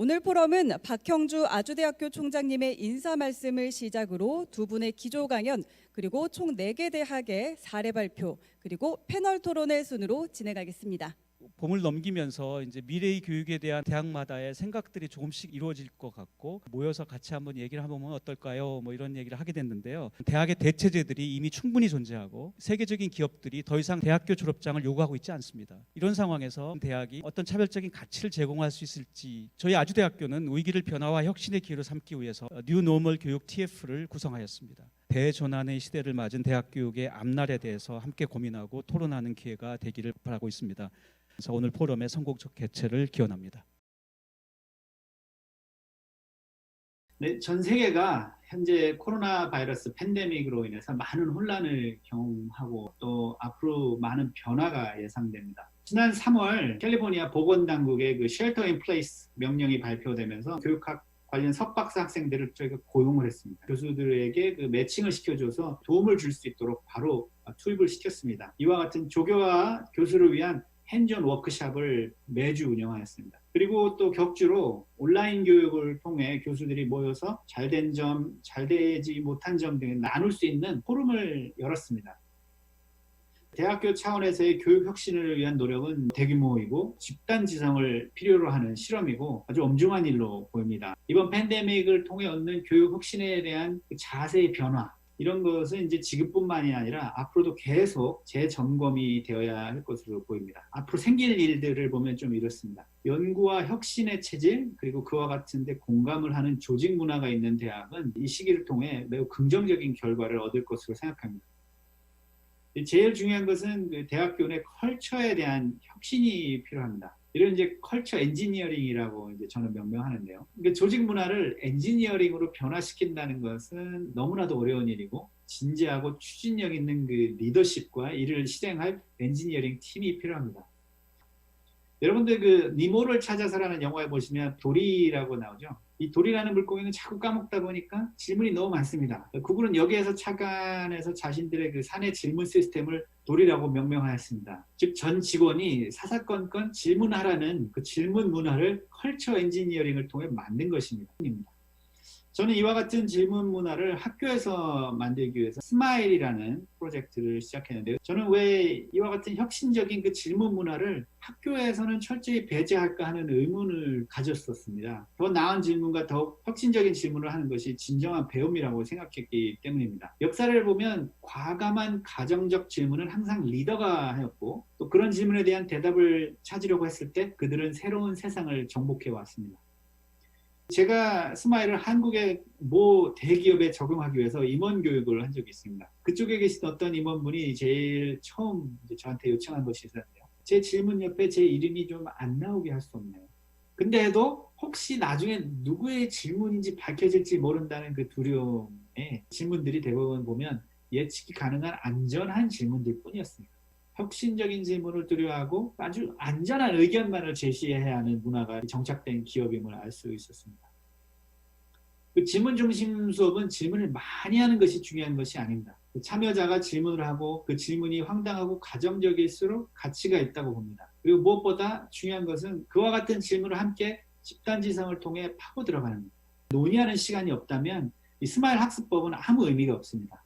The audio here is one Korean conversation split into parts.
오늘 포럼은 박형주 아주대학교 총장님의 인사 말씀을 시작으로 두 분의 기조 강연, 그리고 총 4개 대학의 사례 발표, 그리고 패널 토론의 순으로 진행하겠습니다. 봄을 넘기면서 이제 미래의 교육에 대한 대학마다의 생각들이 조금씩 이루어질 것 같고, 모여서 같이 한번 얘기를 해보면 어떨까요? 뭐 이런 얘기를 하게 됐는데요. 대학의 대체제들이 이미 충분히 존재하고 세계적인 기업들이 더 이상 대학교 졸업장을 요구하고 있지 않습니다. 이런 상황에서 대학이 어떤 차별적인 가치를 제공할 수 있을지, 저희 아주대학교는 위기를 변화와 혁신의 기회로 삼기 위해서 뉴 노멀 교육 TF를 구성하였습니다. 대전환의 시대를 맞은 대학 교육의 앞날에 대해서 함께 고민하고 토론하는 기회가 되기를 바라고 있습니다. 그래서 오늘 포럼의 성공적 개최를 기원합니다. 네, 전 세계가 현재 코로나 바이러스 팬데믹으로 인해서 많은 혼란을 경험하고 또 앞으로 많은 변화가 예상됩니다. 지난 3월 캘리포니아 보건당국의 그 쉘터 인 플레이스 명령이 발표되면서 교육학 관련 석박사 학생들을 저희가 고용을 했습니다. 교수들에게 그 매칭을 시켜줘서 도움을 줄 수 있도록 바로 투입을 시켰습니다. 이와 같은 조교와 교수를 위한 핸즈온 워크숍을 매주 운영하였습니다. 그리고 또 격주로 온라인 교육을 통해 교수들이 모여서 잘된 점, 잘되지 못한 점 등을 나눌 수 있는 포럼을 열었습니다. 대학교 차원에서의 교육 혁신을 위한 노력은 대규모이고 집단 지성을 필요로 하는 실험이고 아주 엄중한 일로 보입니다. 이번 팬데믹을 통해 얻는 교육 혁신에 대한 자세의 변화, 이런 것은 이제 지금뿐만이 아니라 앞으로도 계속 재점검이 되어야 할 것으로 보입니다. 앞으로 생길 일들을 보면 좀 이렇습니다. 연구와 혁신의 체질, 그리고 그와 같은 데 공감을 하는 조직 문화가 있는 대학은 이 시기를 통해 매우 긍정적인 결과를 얻을 것으로 생각합니다. 제일 중요한 것은 대학교 내 컬처에 대한 혁신이 필요합니다. 이런 이제 컬처 엔지니어링이라고 이제 저는 명명하는데요. 그러니까 조직 문화를 엔지니어링으로 변화시킨다는 것은 너무나도 어려운 일이고, 진지하고 추진력 있는 그 리더십과 이를 실행할 엔지니어링 팀이 필요합니다. 여러분들 그 니모를 찾아서라는 영화에 보시면 도리라고 나오죠. 이 도리라는 물고기는 자꾸 까먹다 보니까 질문이 너무 많습니다. 구글은 여기에서 착안해서 자신들의 그 사내 질문 시스템을 도리라고 명명하였습니다. 즉 전 직원이 사사건건 질문하라는 그 질문 문화를 컬처 엔지니어링을 통해 만든 것입니다. 저는 이와 같은 질문 문화를 학교에서 만들기 위해서 스마일이라는 프로젝트를 시작했는데요. 저는 왜 이와 같은 혁신적인 그 질문 문화를 학교에서는 철저히 배제할까 하는 의문을 가졌었습니다. 더 나은 질문과 더 혁신적인 질문을 하는 것이 진정한 배움이라고 생각했기 때문입니다. 역사를 보면 과감한 가정적 질문은 항상 리더가 하였고, 또 그런 질문에 대한 대답을 찾으려고 했을 때 그들은 새로운 세상을 정복해 왔습니다. 제가 스마일을 한국의 모 대기업에 적용하기 위해서 임원 교육을 한 적이 있습니다. 그쪽에 계신 어떤 임원분이 제일 처음 저한테 요청한 것이 있었는데요. 제 질문 옆에 제 이름이 좀 안 나오게 할 수 없나요? 근데 해도 혹시 나중에 누구의 질문인지 밝혀질지 모른다는 그 두려움에 질문들이 대부분 보면 예측이 가능한 안전한 질문들 뿐이었습니다. 혁신적인 질문을 두려워하고 아주 안전한 의견만을 제시해야 하는 문화가 정착된 기업임을 알 수 있었습니다. 그 질문 중심 수업은 질문을 많이 하는 것이 중요한 것이 아닙니다. 참여자가 질문을 하고 그 질문이 황당하고 가정적일수록 가치가 있다고 봅니다. 그리고 무엇보다 중요한 것은 그와 같은 질문을 함께 집단지성을 통해 파고 들어가는 겁니다. 논의하는 시간이 없다면 이 스마일 학습법은 아무 의미가 없습니다.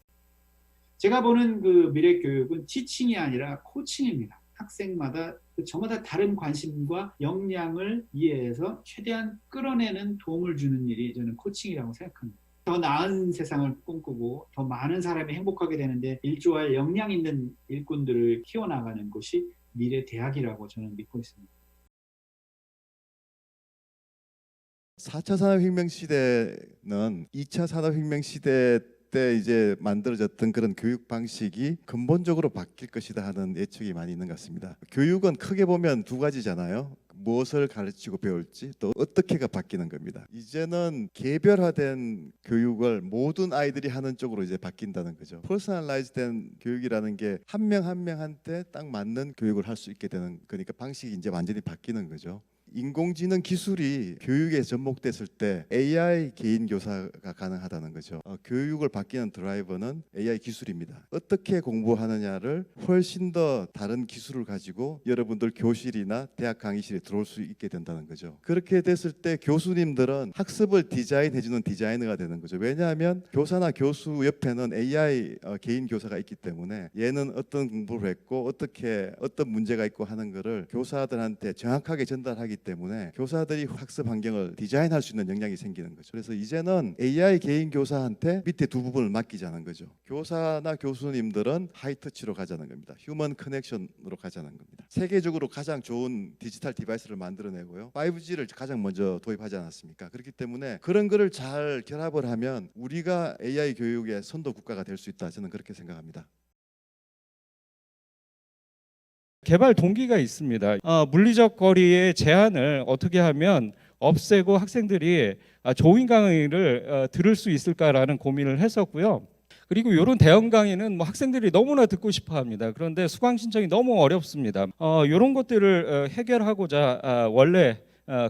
제가 보는 그 미래 교육은 티칭이 아니라 코칭입니다. 학생마다 저마다 다른 관심과 역량을 이해해서 최대한 끌어내는 도움을 주는 일이 저는 코칭이라고 생각합니다. 더 나은 세상을 꿈꾸고 더 많은 사람이 행복하게 되는데 일조할 역량 있는 일꾼들을 키워나가는 곳이 미래 대학이라고 저는 믿고 있습니다. 4차 산업혁명 시대는 2차 산업혁명 시대 때 이제 만들어졌던 그런 교육 방식이 근본적으로 바뀔 것이다 하는 예측이 많이 있는 것 같습니다. 교육은 크게 보면 두 가지잖아요. 무엇을 가르치고 배울지, 또 어떻게가 바뀌는 겁니다. 이제는 개별화된 교육을 모든 아이들이 하는 쪽으로 이제 바뀐다는 거죠. 퍼스널라이즈된 교육이라는 게 한 명 한 명한테 딱 맞는 교육을 할 수 있게 되는 거니까 방식이 이제 완전히 바뀌는 거죠. 인공지능 기술이 교육에 접목됐을 때 AI 개인 교사가 가능하다는 거죠. 교육을 바뀌는 드라이버는 AI 기술입니다. 어떻게 공부하느냐를 훨씬 더 다른 기술을 가지고 여러분들 교실이나 대학 강의실에 들어올 수 있게 된다는 거죠. 그렇게 됐을 때 교수님들은 학습을 디자인해주는 디자이너가 되는 거죠. 왜냐하면 교사나 교수 옆에는 AI 개인 교사가 있기 때문에 얘는 어떤 공부를 했고 어떤 문제가 있고 하는 거를 교사들한테 정확하게 전달하기 때문에 교사들이 학습 환경을 디자인할 수 있는 역량이 생기는 거죠. 그래서 이제는 AI 개인 교사한테 밑에 두 부분을 맡기자는 거죠. 교사나 교수님들은 하이터치로 가자는 겁니다. 휴먼 커넥션으로 가자는 겁니다. 세계적으로 가장 좋은 디지털 디바이스를 만들어내고요. 5G를 가장 먼저 도입하지 않았습니까? 그렇기 때문에 그런 거를 잘 결합을 하면 우리가 AI 교육의 선도 국가가 될 수 있다. 저는 그렇게 생각합니다. 개발 동기가 있습니다. 물리적 거리의 제한을 어떻게 하면 없애고 학생들이 좋은 강의를 들을 수 있을까라는 고민을 했었고요. 그리고 이런 대형 강의는 뭐 학생들이 너무나 듣고 싶어합니다. 그런데 수강 신청이 너무 어렵습니다. 이런 것들을 해결하고자 원래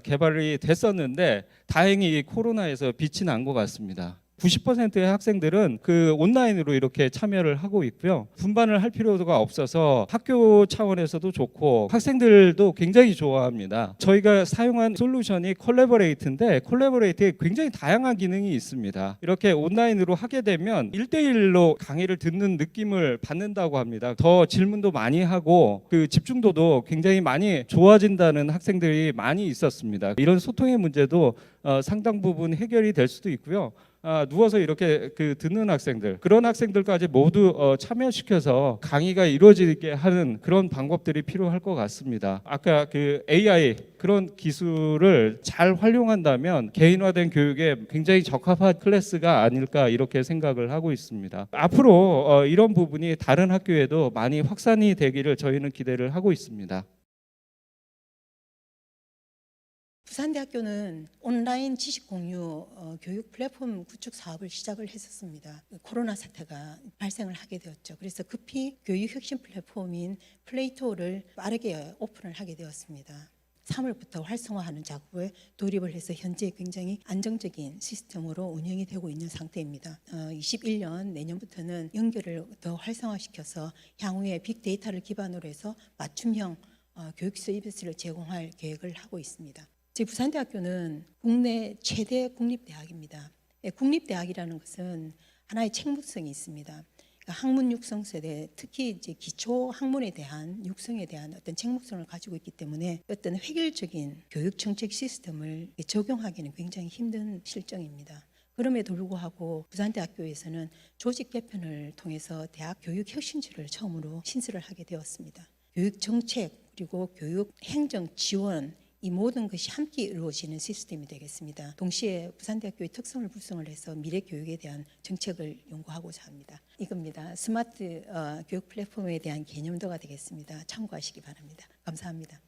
개발이 됐었는데 다행히 코로나에서 빛이 난 것 같습니다. 90%의 학생들은 그 온라인으로 이렇게 참여를 하고 있고요. 분반을 할 필요가 없어서 학교 차원에서도 좋고 학생들도 굉장히 좋아합니다. 저희가 사용한 솔루션이 콜래버레이트인데 콜래버레이트에 굉장히 다양한 기능이 있습니다. 이렇게 온라인으로 하게 되면 1대1로 강의를 듣는 느낌을 받는다고 합니다. 더 질문도 많이 하고 그 집중도도 굉장히 많이 좋아진다는 학생들이 많이 있었습니다. 이런 소통의 문제도 상당 부분 해결이 될 수도 있고요. 누워서 이렇게 듣는 학생들, 그런 학생들까지 모두 참여시켜서 강의가 이루어지게 하는 그런 방법들이 필요할 것 같습니다. 아까 AI 그런 기술을 잘 활용한다면 개인화된 교육에 굉장히 적합한 클래스가 아닐까 이렇게 생각을 하고 있습니다. 앞으로 이런 부분이 다른 학교에도 많이 확산이 되기를 저희는 기대를 하고 있습니다. 부산대학교는 온라인 지식 공유 교육 플랫폼 구축 사업을 시작을 했었습니다. 코로나 사태가 발생을 하게 되었죠. 그래서 급히 교육 혁신 플랫폼인 플레이토를 빠르게 오픈을 하게 되었습니다. 3월부터 활성화하는 작업에 돌입을 해서 현재 굉장히 안정적인 시스템으로 운영이 되고 있는 상태입니다. 21년 내년부터는 연결을 더 활성화시켜서 향후에 빅데이터를 기반으로 해서 맞춤형 교육 서비스를 제공할 계획을 하고 있습니다. 저희 부산대학교는 국내 최대 국립대학입니다. 국립대학이라는 것은 하나의 책무성이 있습니다. 그러니까 학문 육성 세대, 특히 이제 기초 학문에 대한 육성에 대한 어떤 책무성을 가지고 있기 때문에 어떤 획일적인 교육 정책 시스템을 적용하기는 굉장히 힘든 실정입니다. 그럼에도 불구하고 부산대학교에서는 조직 개편을 통해서 대학 교육 혁신처를 처음으로 신설을 하게 되었습니다. 교육 정책 그리고 교육 행정 지원 이 모든 것이 함께 이루어지는 시스템이 되겠습니다. 동시에 부산대학교의 특성을 구성을 해서 미래 교육에 대한 정책을 연구하고자 합니다. 이겁니다. 스마트 교육 플랫폼에 대한 개념도가 되겠습니다. 참고하시기 바랍니다. 감사합니다.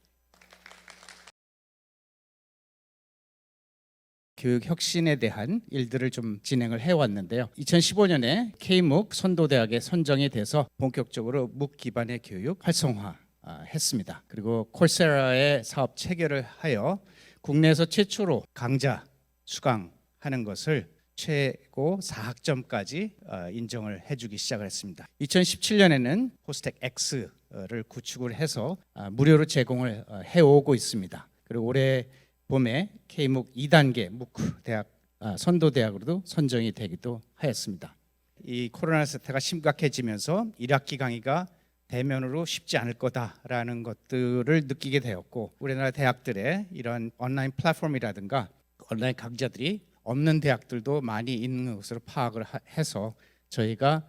교육 혁신에 대한 일들을 좀 진행을 해왔는데요. 2015년에 K묵 선도대학에 선정이 돼서 본격적으로 묵 기반의 교육 활성화 했습니다. 그리고 콜세라의 사업 체결을 하여 국내에서 최초로 강좌 수강하는 것을 최고 4학점까지 인정을 해주기 시작을 했습니다. 2017년에는 호스텍 X를 구축을 해서 무료로 제공을 해오고 있습니다. 그리고 올해 봄에 K묵 2단계 묵 대학 선도대학으로도 선정이 되기도 하였습니다. 이 코로나 사태가 심각해지면서 1학기 강의가 대면으로 쉽지 않을 거다라는 것들을 느끼게 되었고 우리나라 대학들의 이런 온라인 플랫폼이라든가 온라인 강좌들이 없는 대학들도 많이 있는 것으로 파악을 해서 저희가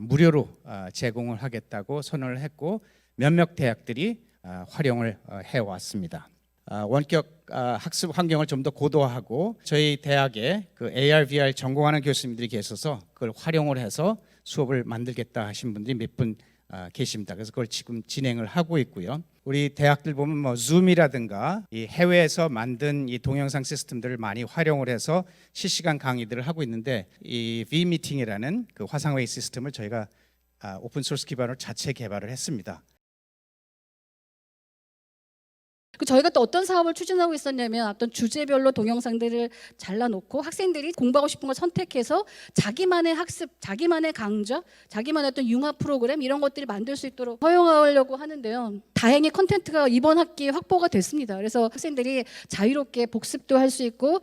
무료로 제공을 하겠다고 선언을 했고 몇몇 대학들이 활용을 해왔습니다. 원격 학습 환경을 좀 더 고도화하고 저희 대학에 AR, VR 전공하는 교수님들이 계셔서 그걸 활용을 해서 수업을 만들겠다 하신 분들이 몇 분 계십니다. 그래서 그걸 지금 진행을 하고 있고요. 우리 대학들 보면 뭐 줌이라든가 이 해외에서 만든 이 동영상 시스템들을 많이 활용을 해서 실시간 강의들을 하고 있는데 이 v미팅이라는 그 화상회의 시스템을 저희가 오픈 소스 기반으로 자체 개발을 했습니다. 저희가 또 어떤 사업을 추진하고 있었냐면 어떤 주제별로 동영상들을 잘라놓고 학생들이 공부하고 싶은 걸 선택해서 자기만의 학습, 자기만의 강좌, 자기만의 어떤 융합 프로그램 이런 것들이 만들 수 있도록 허용하려고 하는데요. 다행히 컨텐츠가 이번 학기에 확보가 됐습니다. 그래서 학생들이 자유롭게 복습도 할 수 있고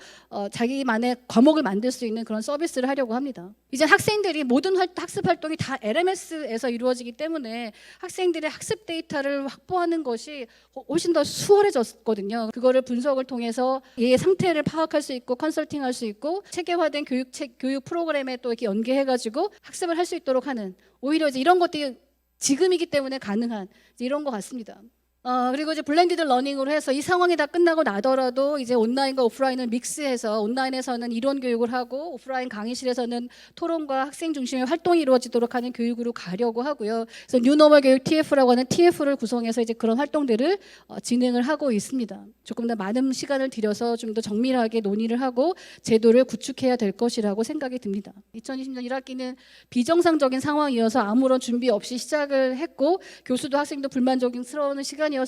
자기만의 과목을 만들 수 있는 그런 서비스를 하려고 합니다. 이제 학생들이 모든 학습 활동이 다 LMS에서 이루어지기 때문에 학생들의 학습 데이터를 확보하는 것이 훨씬 더 수월해졌거든요. 그거를 분석을 통해서 얘의 상태를 파악할 수 있고 컨설팅할 수 있고 체계화된 교육 프로그램에 또 이렇게 연계해가지고 학습을 할 수 있도록 하는, 오히려 이제 이런 것들이 지금이기 때문에 가능한 이런 것 같습니다. 그리고 이제 블렌디드 러닝으로 해서 이 상황이 다 끝나고 나더라도 이제 온라인과 오프라인을 믹스해서 온라인에서는 이론 교육을 하고 오프라인 강의실에서는 토론과 학생 중심의 활동이 이루어지도록 하는 교육으로 가려고 하고요. 그래서 뉴노멀 교육 TF라고 하는 TF를 구성해서 이제 그런 활동들을 진행을 하고 있습니다. 조금 더 많은 시간을 들여서 좀 더 정밀하게 논의를 하고 제도를 구축해야 될 것이라고 생각이 듭니다. 2020년 1학기는 비정상적인 상황이어서 아무런 준비 없이 시작을 했고 교수도 학생도 불만족스러운 시간이었습니다.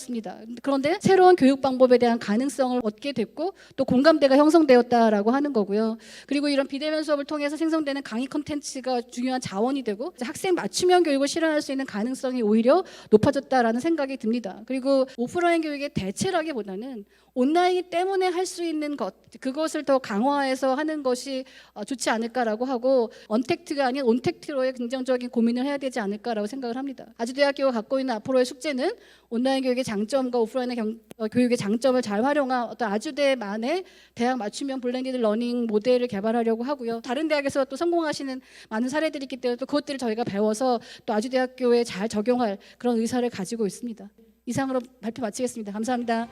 그런데 새로운 교육 방법에 대한 가능성을 얻게 됐고 또 공감대가 형성되었다라고 하는 거고요. 그리고 이런 비대면 수업을 통해서 생성되는 강의 콘텐츠가 중요한 자원이 되고 학생 맞춤형 교육을 실현할 수 있는 가능성이 오히려 높아졌다라는 생각이 듭니다. 그리고 오프라인 교육의 대체라기보다는 온라인이기 때문에 할 수 있는 것, 그것을 더 강화해서 하는 것이 좋지 않을까라고 하고 언택트가 아닌 온택트로의 긍정적인 고민을 해야 되지 않을까라고 생각을 합니다. 아주대학교가 갖고 있는 앞으로의 숙제는 온라인 교육의 장점과 오프라인 교육의 장점을 잘 활용한 어떤 아주대만의 대학 맞춤형 블렌디드 러닝 모델을 개발하려고 하고요. 다른 대학에서 또 성공하시는 많은 사례들이 있기 때문에 또 그것들을 저희가 배워서 또 아주대학교에 잘 적용할 그런 의사를 가지고 있습니다. 이상으로 발표 마치겠습니다. 감사합니다.